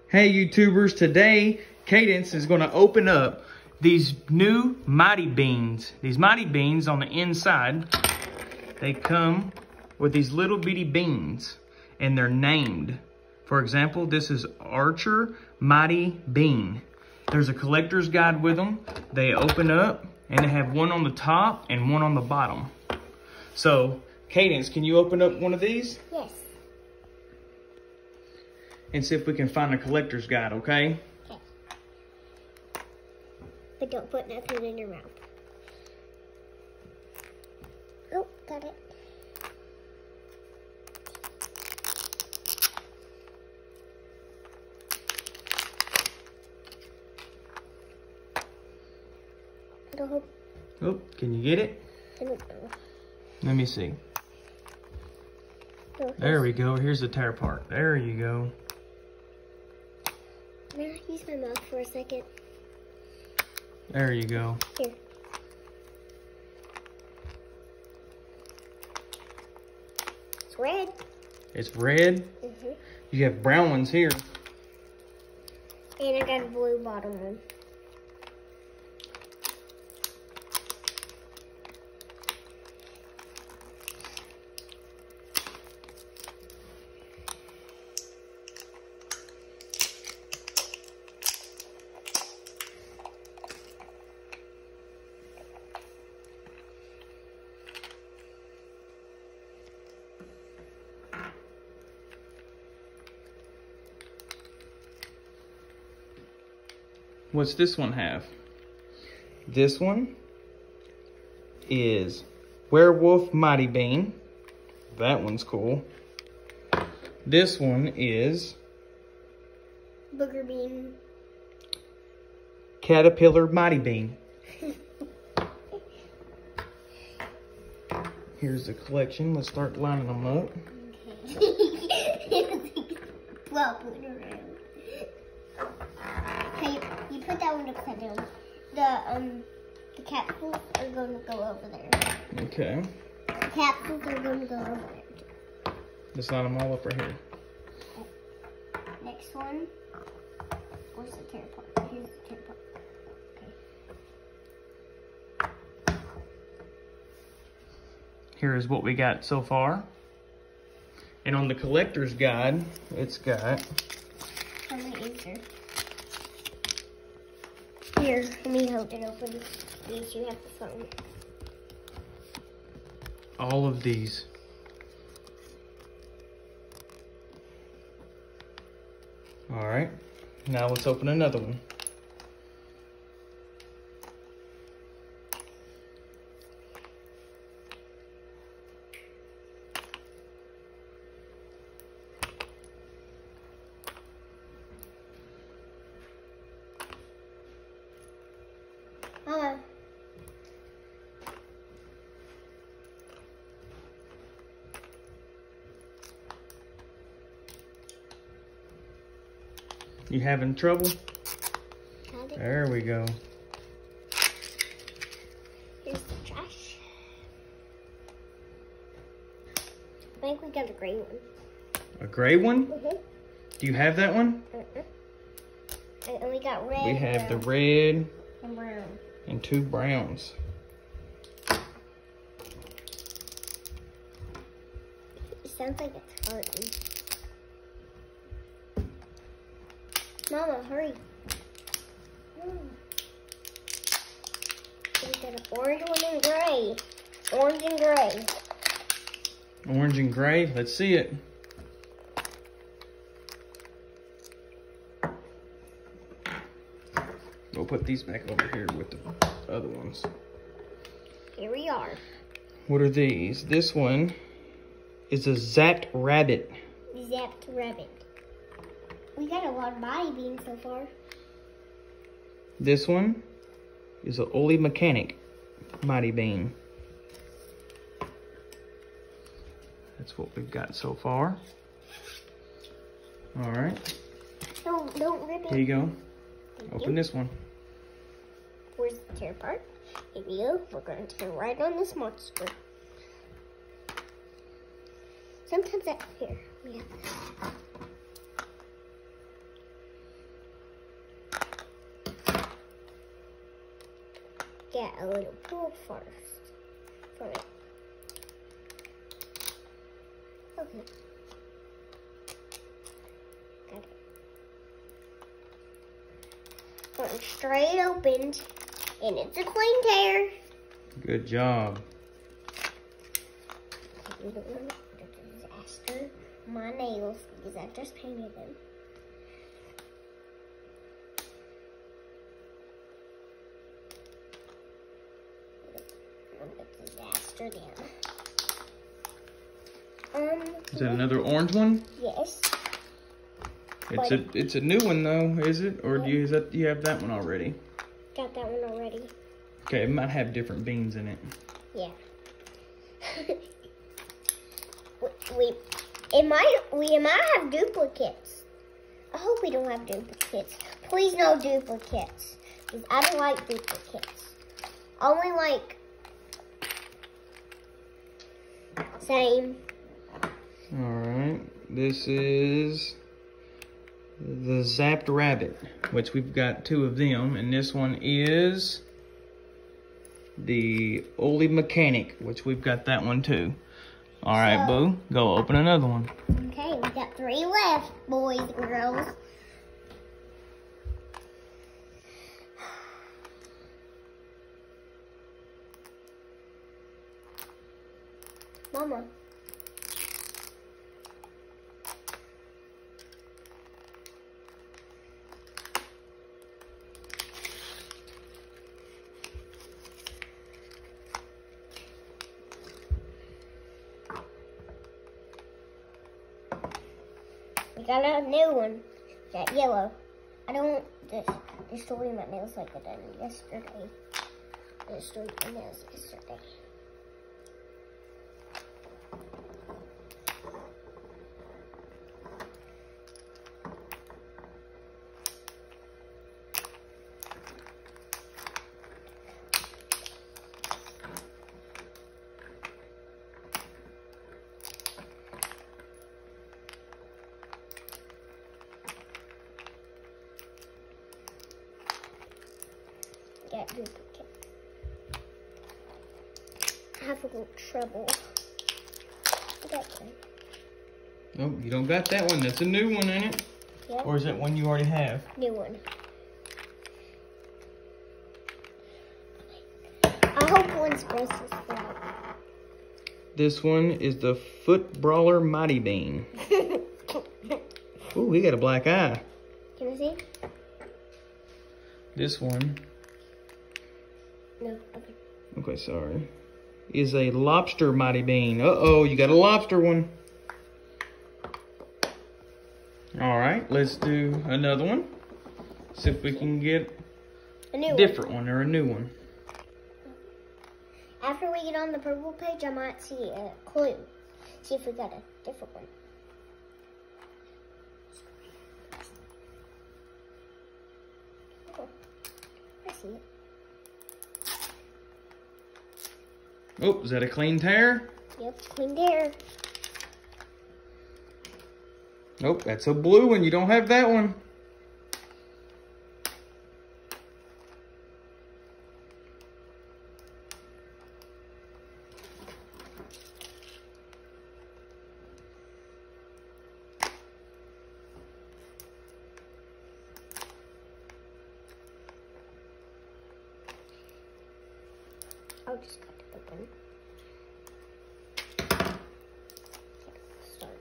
Hey YouTubers, today Kaydence is going to open up these new Mighty Beanz. These Mighty Beanz on the inside, they come with these little bitty beans and they're named. For example, this is Archer Mighty Bean. There's a collector's guide with them. They open up and they have one on the top and one on the bottom. So, Kaydence, can you open up one of these? Yes. And see if we can find a collector's guide, okay? Okay. But don't put nothing in your mouth. Oh, got it. Oh, can you get it? I don't know. Let me see. There we go. Here's the tear part. There you go. May I use my mouth for a second? There you go. Here. It's red. It's red? Mm-hmm. You have brown ones here. And I got a blue bottom one. What's this one have? This one is Werewolf Mighty Bean. That one's cool. This one is Booger Bean. Caterpillar Mighty Bean. Here's the collection. Let's start lining them up. Okay. Well, put it around. Okay, you put that one upside down. The capsules are going to go over there. Okay. The capsules are going to go over there. Let's line them all up right here. Next one. Where's the tear part? Here's the tear part. Okay. Here is what we got so far. And on the collector's guide, it's got... How many is there? Here, let me hold it open. Yes, you have the phone. all of these. All right, now let's open another one. You having trouble? There we go. Here's the trash. I think we got a gray one. A gray one? Mm-hmm. Do you have that one? And we got red. We have the red and brown. and two browns. It sounds like it's hurting. Mama, hurry. We got an orange one and gray. Orange and gray. Orange and gray. Let's see it. We'll put these back over here with the other ones. Here we are. What are these? This one is a Zapped Rabbit. Zapped Rabbit. We got a lot of Mighty Beanz so far. This one is a Oli Mechanic Mighty Bean. That's what we've got so far. All right. Don't rip it. Here you go. Thank Open you. this one. Where's the tear part? Here we go. We're going to turn right on this monster. Sometimes that here. Yeah. get a little pool first from it. Okay. Got it. Going straight opened, and it's a clean tear. Good job. The disaster. My nails, because I just painted them. Disaster them. Is that another orange one? Yes. It's a new one though, is it? Or do you have that one already? Got that one already. Okay, it might have different beans in it. Yeah. we might have duplicates. I hope we don't have duplicates. Please no duplicates. Because I don't like duplicates. I only like same. Alright. This is the Zapped Rabbit, which we've got 2 of them. And this one is the Oldie Mechanic, which we've got that one too. Alright, Boo, go open another one. Okay, we got 3 left, boys and girls. Mama. We got a new one. Got yellow. I don't want to destroy my nails like I did yesterday. I destroyed my nails yesterday. Get duplicate. I have a little trouble. Oh, you don't got that one. That's a new one, ain't it? Yep. Or is that one you already have? New one. I hope one's supposed to stop. This one is the Foot Brawler Mighty Bean. Ooh, he got a black eye. Can I see? This one. No, okay. Okay, sorry. Is a Lobster Mighty Bean. Uh-oh, you got a lobster one. All right, let's do another one. See if we can get a different one or a new one. After we get on the purple page, I might see a clue. See if we got a different one. Oh, I see it. Oh, is that a clean tear? Yep, clean tear. Nope, that's a blue one. You don't have that one. I'll just cut it open. Start.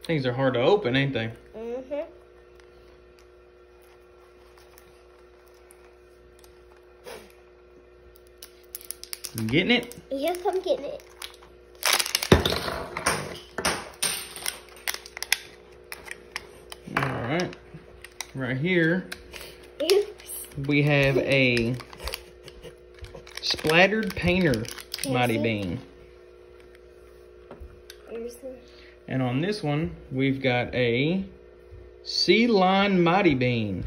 Things are hard to open, ain't they? Mm-hmm. You getting it? Yep, I'm getting it. All right. Right here, Oops. we have a Splattered Painter Mighty Bean. Here's the... And on this one, we've got a Sea Lion Mighty Bean.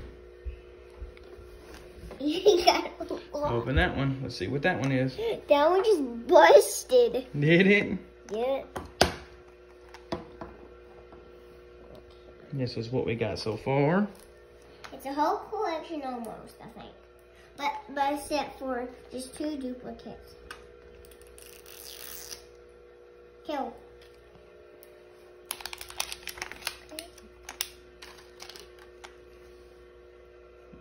You got Open that one. Let's see what that one is. that one just busted. Did it? Yeah. This is what we got so far. It's a whole collection almost, I think. But except for just 2 duplicates. Kill.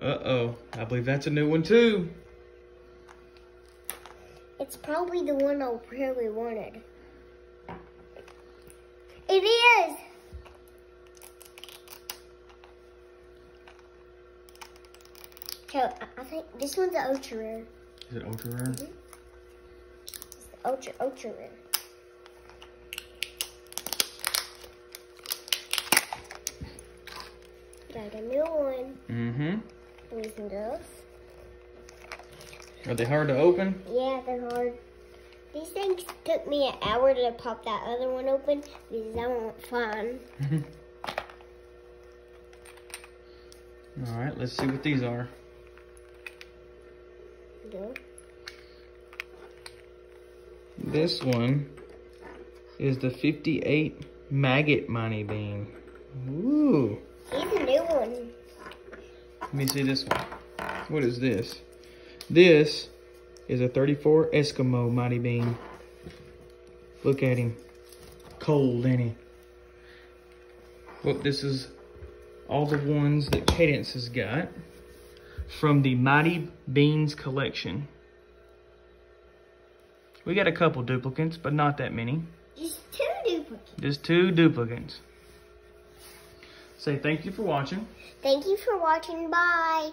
Uh-oh. I believe that's a new one too. It's probably the one over here we wanted. It is! So, I think this one's the ultra rare. Is it ultra rare? Mm-hmm. It's the ultra rare. Got a new one. Mm-hmm. Boys and girls. Are they hard to open? Yeah, they're hard. These things took me an hour to pop that other one open because I won't fun. All right, let's see what these are. Go. This one is the 58 Maggot Mighty Bean. Ooh. He's a new one. Let me see this one. What is this? This is a 34 Eskimo Mighty Bean. Look at him. Cold, ain't he? Look, this is all the ones that Kaydence has got from the Mighty Beanz Collection. We got a couple duplicates, but not that many. Just 2 duplicates. Just 2 duplicates. Say thank you for watching. Thank you for watching. Bye.